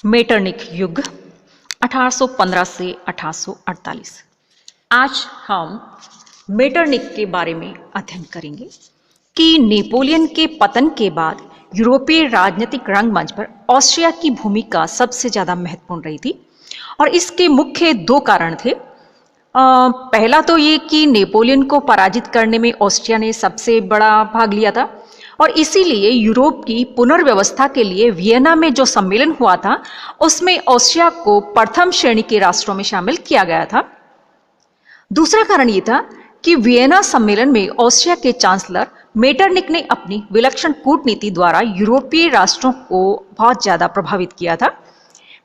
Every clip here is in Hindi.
मेटरनिक युग 1815 से 1848। आज हम मेटरनिक के बारे में अध्ययन करेंगे कि नेपोलियन के पतन के बाद यूरोपीय राजनीतिक रंगमंच पर ऑस्ट्रिया की भूमिका सबसे ज्यादा महत्वपूर्ण रही थी और इसके मुख्य दो कारण थे। पहला तो ये कि नेपोलियन को पराजित करने में ऑस्ट्रिया ने सबसे बड़ा भाग लिया था और इसीलिए यूरोप की पुनर्व्यवस्था के लिए वियना में जो सम्मेलन हुआ था उसमें ऑस्ट्रिया को प्रथम श्रेणी के राष्ट्रों में शामिल किया गया था। दूसरा कारण ये था कि वियना सम्मेलन में ऑस्ट्रिया के चांसलर मेटरनिक ने अपनी विलक्षण कूटनीति द्वारा यूरोपीय राष्ट्रों को बहुत ज्यादा प्रभावित किया था।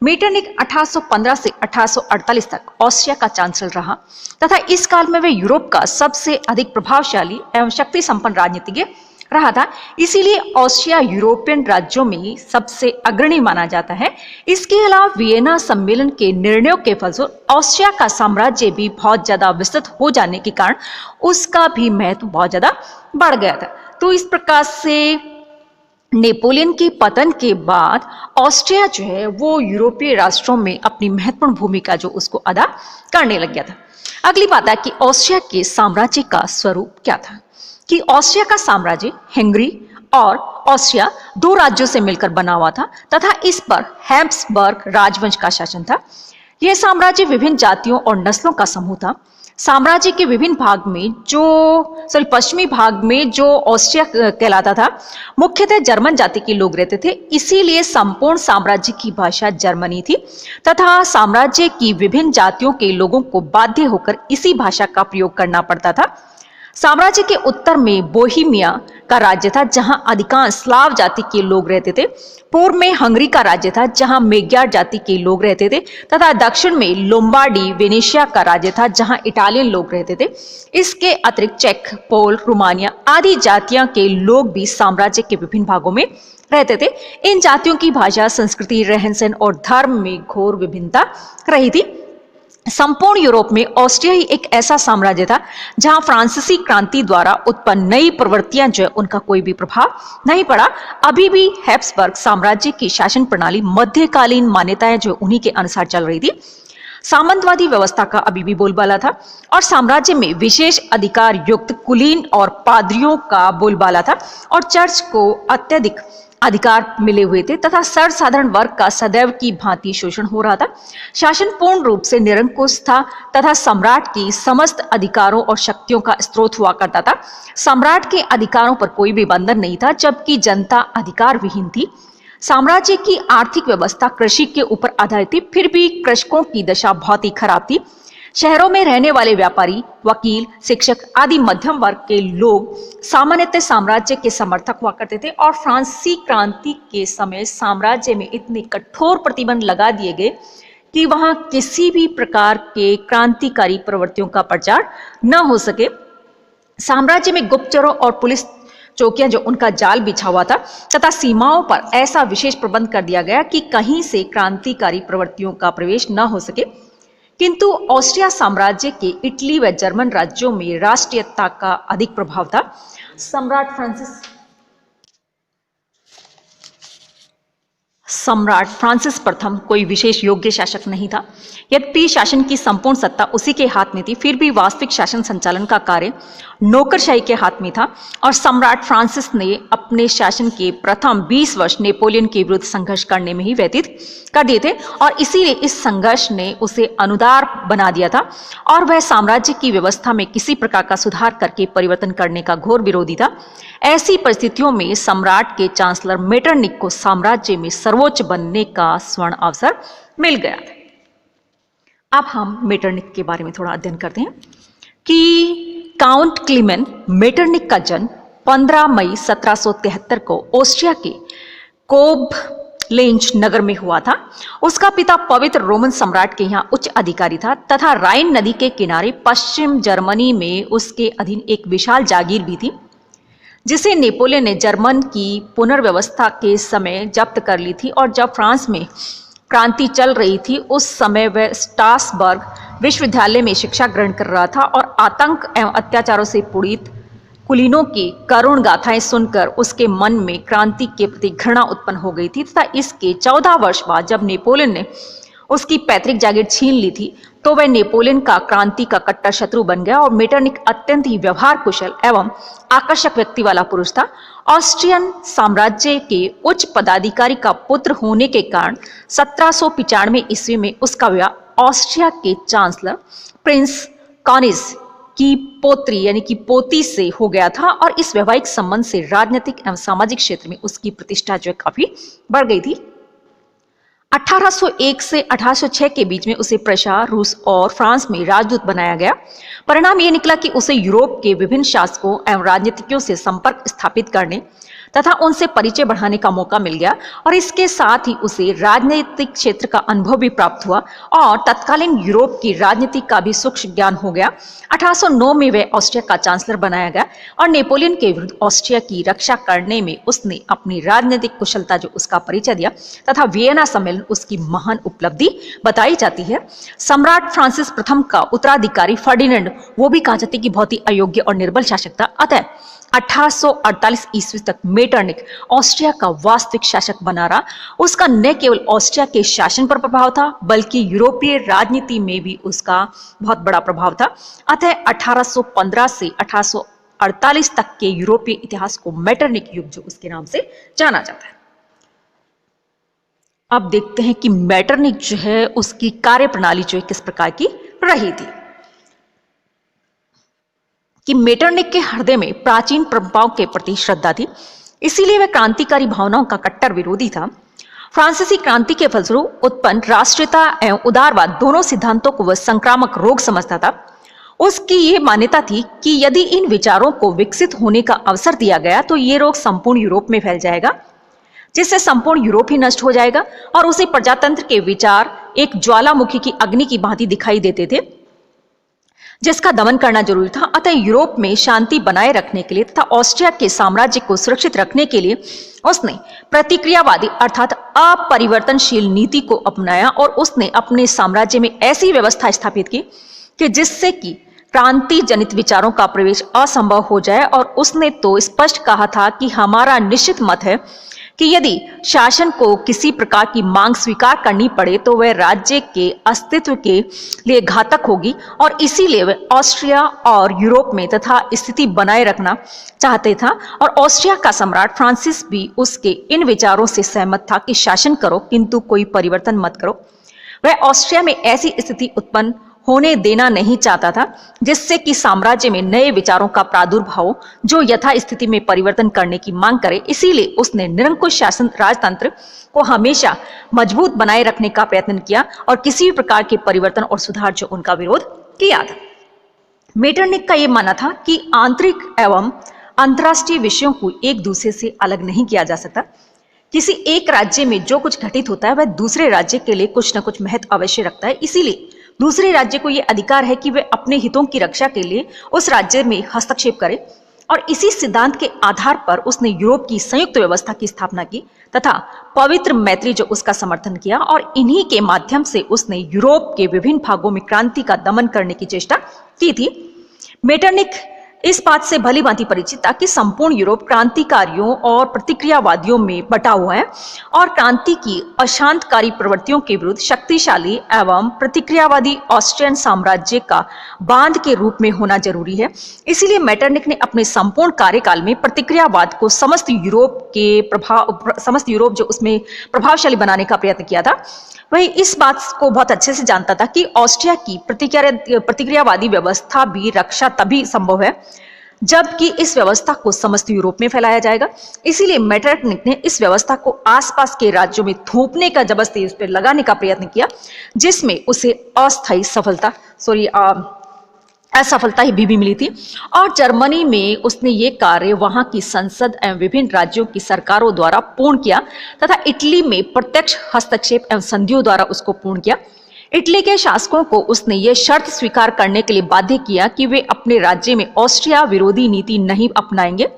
मेटरनिक 1815 से 1848 तक ऑस्ट्रिया का चांसलर रहा तथा इस काल में वे यूरोप का सबसे अधिक प्रभावशाली एवं शक्ति संपन्न राजनीतिज्ञ रहा था। इसीलिए ऑस्ट्रिया यूरोपियन राज्यों में सबसे अग्रणी माना जाता है। इसके अलावा वियना सम्मेलन के निर्णयों के फलस्वरूप ऑस्ट्रिया का साम्राज्य भी बहुत ज्यादा विस्तृत हो जाने के कारण उसका भी महत्व बहुत ज्यादा बढ़ गया था। तो इस प्रकार से नेपोलियन के पतन के बाद ऑस्ट्रिया जो है वो यूरोपीय राष्ट्रों में अपनी महत्वपूर्ण भूमिका जो उसको अदा करने लग गया था। अगली बात है कि ऑस्ट्रिया के साम्राज्य का स्वरूप क्या था। कि ऑस्ट्रिया का साम्राज्य हंगरी और ऑस्ट्रिया दो राज्यों से मिलकर बना हुआ था तथा इस पर हैब्सबर्ग राजवंश का शासन था। यह साम्राज्य विभिन्न जातियों और नस्लों का समूह था। साम्राज्य के विभिन्न भाग में पश्चिमी भाग में जो ऑस्ट्रिया कहलाता था मुख्यतः जर्मन जाति के लोग रहते थे। इसीलिए संपूर्ण साम्राज्य की भाषा जर्मनी थी तथा साम्राज्य की विभिन्न जातियों के लोगों को बाध्य होकर इसी भाषा का प्रयोग करना पड़ता था। साम्राज्य के उत्तर में बोहिमिया का राज्य था जहां अधिकांश स्लाव जाति के लोग रहते थे। पूर्व में हंगरी का राज्य था जहां मेग्यार जाति के लोग रहते थे तथा दक्षिण में लोम्बार्डी वेनेशिया का राज्य था जहां इटालियन लोग रहते थे। इसके अतिरिक्त चेक, पोल, रोमानिया आदि जातियां के लोग भी साम्राज्य के विभिन्न भागों में रहते थे। इन जातियों की भाषा, संस्कृति, रहन सहन और धर्म में घोर विभिन्नता रही थी। संपूर्ण यूरोप में ऑस्ट्रिया ही एक ऐसा साम्राज्य था जहां फ्रांसीसी क्रांति द्वारा उत्पन्न नई प्रवृत्तियां जो है उनका कोई भी प्रभाव नहीं पड़ा। अभी भी हैब्सबर्ग साम्राज्य की शासन प्रणाली मध्यकालीन मान्यताएं जो उन्हीं के अनुसार चल रही थी। सामंतवादी व्यवस्था का अभी भी बोलबाला था और साम्राज्य में विशेष अधिकार युक्त कुलीन और पादरियों का बोलबाला था और चर्च को अत्यधिक अधिकार मिले हुए थे तथा सर्वसाधारण वर्ग का सदैव की भांति शोषण हो रहा था। शासन पूर्ण रूप से निरंकुश था तथा सम्राट की समस्त अधिकारों और शक्तियों का स्रोत हुआ करता था। सम्राट के अधिकारों पर कोई भी बंधन नहीं था जबकि जनता अधिकार विहीन थी। साम्राज्य की आर्थिक व्यवस्था कृषि के ऊपर आधारित थी, फिर भी कृषकों की दशा बहुत ही खराब थी। शहरों में रहने वाले व्यापारी, वकील, शिक्षक आदि मध्यम वर्ग के लोग सामान्यतः साम्राज्य के समर्थक हुआ करते थे और फ्रांसीसी क्रांति के समय साम्राज्य में इतने कठोर प्रतिबंध लगा दिए गए कि वहां किसी भी प्रकार के क्रांतिकारी प्रवृत्तियों का प्रचार न हो सके। साम्राज्य में गुप्तचरों और पुलिस चौकियां जो उनका जाल बिछा हुआ था तथा सीमाओं पर ऐसा विशेष प्रबंध कर दिया गया कि कहीं से क्रांतिकारी प्रवृत्तियों का प्रवेश न हो सके। किंतु ऑस्ट्रिया साम्राज्य के इटली व जर्मन राज्यों में राष्ट्रीयता का अधिक प्रभाव था। सम्राट फ्रांसिस प्रथम कोई विशेष योग्य शासक नहीं था। यद्यपि शासन की संपूर्ण सत्ता उसी के हाथ में थी, फिर भी वास्तविक शासन संचालन का कार्य नौकरशाही के हाथ में था और सम्राट फ्रांसिस ने अपने शासन के प्रथम 20 वर्ष नेपोलियन के विरुद्ध संघर्ष करने में ही व्यतीत कर दिए थे और इसीलिए इस संघर्ष ने उसे अनुदार बना दिया था और वह साम्राज्य की व्यवस्था में किसी प्रकार का सुधार करके परिवर्तन करने का घोर विरोधी था। ऐसी परिस्थितियों में सम्राट के चांसलर मेटरनिक को साम्राज्य में सर्वोच्च बनने का स्वर्ण अवसर मिल गया था। अब हम मेटरनिक के बारे में थोड़ा अध्ययन करते हैं कि काउंट क्लीमेन मेटरनिक का जन्म 15 मई 1773 को ऑस्ट्रिया के कोबलेंज नगर में हुआ था। उसका पिता पवित्र रोमन सम्राट के यहाँ उच्च अधिकारी था तथा राइन नदी के किनारे पश्चिम जर्मनी में उसके अधीन एक विशाल जागीर भी थी जिसे नेपोलियन ने जर्मन की पुनर्व्यवस्था के समय जब्त कर ली थी और जब फ्रांस में क्रांति चल रही थी उस समय वह स्ट्रासबर्ग विश्वविद्यालय में शिक्षा ग्रहण कर रहा था और आतंक एवं अत्याचारों से पीड़ित कुलीनों की करुण गाथाएं सुनकर उसके मन में क्रांति के प्रति घृणा उत्पन्न हो गई थी तथा इसके 14 वर्ष बाद जब नेपोलियन ने उसकी पैतृक जागीर छीन ली थी तो वह नेपोलियन का क्रांति का कट्टर शत्रु बन गया और मेटरनिख अत्यंत ही व्यवहार कुशल एवं आकर्षक व्यक्ति वाला पुरुष था। ऑस्ट्रियन साम्राज्य के उच्च पदाधिकारी का पुत्र होने के कारण 1795 ईस्वी में उसका विवाह ऑस्ट्रिया के चांसलर प्रिंस कॉनिज की पोत्री यानी कि पोती से हो गया था और इस वैवाहिक संबंध से राजनीतिक एवं सामाजिक क्षेत्र में उसकी प्रतिष्ठा जो है काफी बढ़ गई थी। 1801 से 1806 के बीच में उसे प्रशा, रूस और फ्रांस में राजदूत बनाया गया। परिणाम यह निकला कि उसे यूरोप के विभिन्न शासकों एवं राजनीतिज्ञों से संपर्क स्थापित करने तथा उनसे परिचय बढ़ाने का मौका मिल गया और इसके साथ ही उसे राजनीतिक क्षेत्र का अनुभव भी प्राप्त हुआ और तत्कालीन यूरोप की राजनीति का भी सूक्ष्म ज्ञान हो गया। 1809 में वह ऑस्ट्रिया का चांसलर बनाया गया और नेपोलियन के विरुद्ध ऑस्ट्रिया की रक्षा करने में उसने अपनी राजनीतिक कुशलता जो उसका परिचय दिया तथा वियना सम्मेलन उसकी महान उपलब्धि बताई जाती है। सम्राट फ्रांसिस प्रथम का उत्तराधिकारी फर्डिनेंड वो भी कहा जाता है कि बहुत ही अयोग्य और निर्बल शासक था। अतः 1848 ईस्वी तक मेटरनिख ऑस्ट्रिया का वास्तविक शासक बना रहा। उसका न केवल ऑस्ट्रिया के शासन पर प्रभाव था बल्कि यूरोपीय राजनीति में भी उसका बहुत बड़ा प्रभाव था। अतः 1815 से 1848 तक के यूरोपीय इतिहास को मेटरनिख युग जो उसके नाम से जाना जाता है। अब देखते हैं कि मेटरनिख जो है उसकी कार्यप्रणाली जो है किस प्रकार की रही थी। कि मेटरनिख के हृदय में प्राचीन परंपराओं के प्रति श्रद्धा थी, इसीलिए वह क्रांतिकारी भावनाओं का कट्टर विरोधी था। फ्रांसीसी क्रांति के फलस्वरूप उत्पन्न राष्ट्रीयता एवं उदारवाद दोनों सिद्धांतों को वह संक्रामक रोग समझता था। उसकी यह मान्यता थी कि यदि इन विचारों को विकसित होने का अवसर दिया गया तो ये रोग संपूर्ण यूरोप में फैल जाएगा, जिससे संपूर्ण यूरोप ही नष्ट हो जाएगा और उसे प्रजातंत्र के विचार एक ज्वालामुखी की अग्नि की भांति दिखाई देते थे जिसका दमन करना जरूरी था। अतः यूरोप में शांति बनाए रखने के लिए तथा ऑस्ट्रिया के साम्राज्य को सुरक्षित रखने के लिए उसने प्रतिक्रियावादी अर्थात अपरिवर्तनशील नीति को अपनाया और उसने अपने साम्राज्य में ऐसी व्यवस्था स्थापित की कि जिससे कि क्रांति जनित विचारों का प्रवेश असंभव हो जाए। और उसने तो स्पष्ट कहा था कि हमारा निश्चित मत है कि यदि शासन को किसी प्रकार की मांग स्वीकार करनी पड़े तो वह राज्य के अस्तित्व के लिए घातक होगी और इसीलिए वह ऑस्ट्रिया और यूरोप में तथा स्थिति बनाए रखना चाहते था। और ऑस्ट्रिया का सम्राट फ्रांसिस भी उसके इन विचारों से सहमत था कि शासन करो किंतु कोई परिवर्तन मत करो। वह ऑस्ट्रिया में ऐसी स्थिति उत्पन्न होने देना नहीं चाहता था जिससे कि साम्राज्य में नए विचारों का प्रादुर्भाव हो जो यथा स्थिति में परिवर्तन करने की मांग करे। इसीलिए उसने निरंकुश शासन राजतंत्र को हमेशा मजबूत बनाए रखने का प्रयत्न किया और किसी भी प्रकार के परिवर्तन और सुधार जो उनका विरोध किया था। मेटरनिख का यह मानना था कि आंतरिक एवं अंतर्राष्ट्रीय विषयों को एक दूसरे से अलग नहीं किया जा सकता। किसी एक राज्य में जो कुछ घटित होता है वह दूसरे राज्य के लिए कुछ न कुछ महत्व अवश्य रखता है। इसीलिए दूसरे राज्य को यह अधिकार है कि वे अपने हितों की रक्षा के लिए उस राज्य में हस्तक्षेप करे और इसी सिद्धांत के आधार पर उसने यूरोप की संयुक्त व्यवस्था की स्थापना की तथा पवित्र मैत्री जो उसका समर्थन किया और इन्हीं के माध्यम से उसने यूरोप के विभिन्न भागों में क्रांति का दमन करने की चेष्टा की थी। मेटरनिख इस बात से भली भांति परिचित था कि संपूर्ण यूरोप क्रांतिकारियों और प्रतिक्रियावादियों में बटा हुआ है और क्रांति की अशांतकारी प्रवृत्तियों के विरुद्ध शक्तिशाली एवं प्रतिक्रियावादी ऑस्ट्रियन साम्राज्य का बांध के रूप में होना जरूरी है। इसीलिए मेटरनिख ने अपने संपूर्ण कार्यकाल में प्रतिक्रियावाद को समस्त यूरोप जो उसमें प्रभावशाली बनाने का प्रयत्न किया था। वही इस बात को बहुत अच्छे से जानता था कि ऑस्ट्रिया की प्रतिक्रियावादी व्यवस्था भी रक्षा तभी संभव है जबकि इस व्यवस्था को समस्त यूरोप में फैलाया जाएगा। इसीलिए मेटरनिख ने इस व्यवस्था को आसपास के राज्यों में थोपने का जबरदस्ती इस पर लगाने का प्रयत्न किया जिसमें उसे असफलता ही भी मिली थी। और जर्मनी में उसने ये कार्य वहां की संसद एवं विभिन्न राज्यों की सरकारों द्वारा पूर्ण किया तथा इटली में प्रत्यक्ष हस्तक्षेप एवं संधियों द्वारा उसको पूर्ण किया। इटली के शासकों को उसने ये शर्त स्वीकार करने के लिए बाध्य किया कि वे अपने राज्य में ऑस्ट्रिया विरोधी नीति नहीं अपनाएंगे।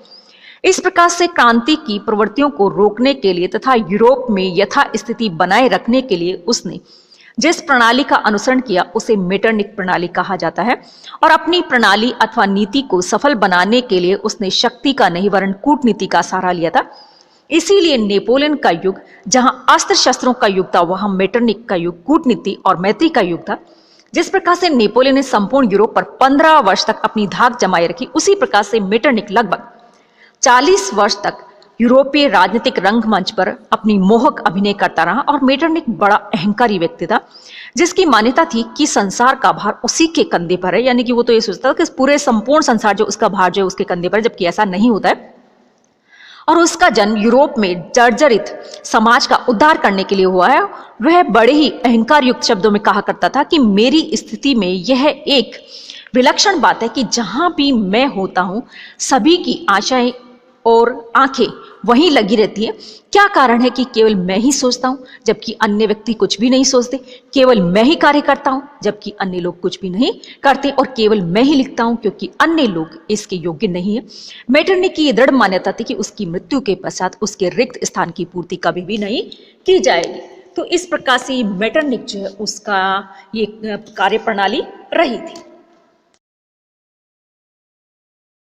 इस प्रकार से क्रांति की प्रवृत्तियों को रोकने के लिए तथा यूरोप में यथा स्थिति बनाए रखने के लिए उसने जिस प्रणाली का अनुसरण किया उसे मेटरनिक प्रणाली कहा जाता है और अपनी प्रणाली अथवा नीति को सफल बनाने के लिए उसने शक्ति का नहीं वरन कूटनीति का सहारा लिया था। इसीलिए नेपोलियन का युग जहां अस्त्र शस्त्रों का युग था, वहां मेटरनिक का युग कूटनीति और मैत्री का युग था। जिस प्रकार से नेपोलियन ने संपूर्ण यूरोप पर 15 वर्ष तक अपनी धाक जमाए रखी, उसी प्रकार से मेटरनिक लगभग 40 वर्ष तक यूरोपीय राजनीतिक रंगमंच पर अपनी मोहक अभिनय करता रहा। और मेटरनिक बड़ा अहंकारी व्यक्ति था जिसकी मान्यता थी कि संसार का भार उसी के कंधे पर है, यानी कि वो तो ये सोचता था कि पूरे संपूर्ण संसार जो उसका भार जो उसके कंधे पर है, जबकि ऐसा नहीं होता है। और उसका जन्म यूरोप में जर्जरित समाज का उद्धार करने के लिए हुआ है। वह बड़े ही अहंकार युक्त शब्दों में कहा करता था कि मेरी स्थिति में यह एक विलक्षण बात है कि जहां भी मैं होता हूं सभी की आशाएं और आंखें वहीं लगी रहती है। क्या कारण है कि केवल मैं ही सोचता हूं जबकि अन्य व्यक्ति कुछ भी नहीं सोचते, केवल मैं ही कार्य करता हूं जबकि अन्य लोग कुछ भी नहीं करते, और केवल मैं ही लिखता हूं क्योंकि अन्य लोग इसके योग्य नहीं है। मेटरनिक की यह दृढ़ मान्यता थी कि उसकी मृत्यु के पश्चात उसके रिक्त स्थान की पूर्ति कभी भी नहीं की जाएगी। तो इस प्रकार से मेटरनिक जो है उसका ये कार्य प्रणाली रही थी।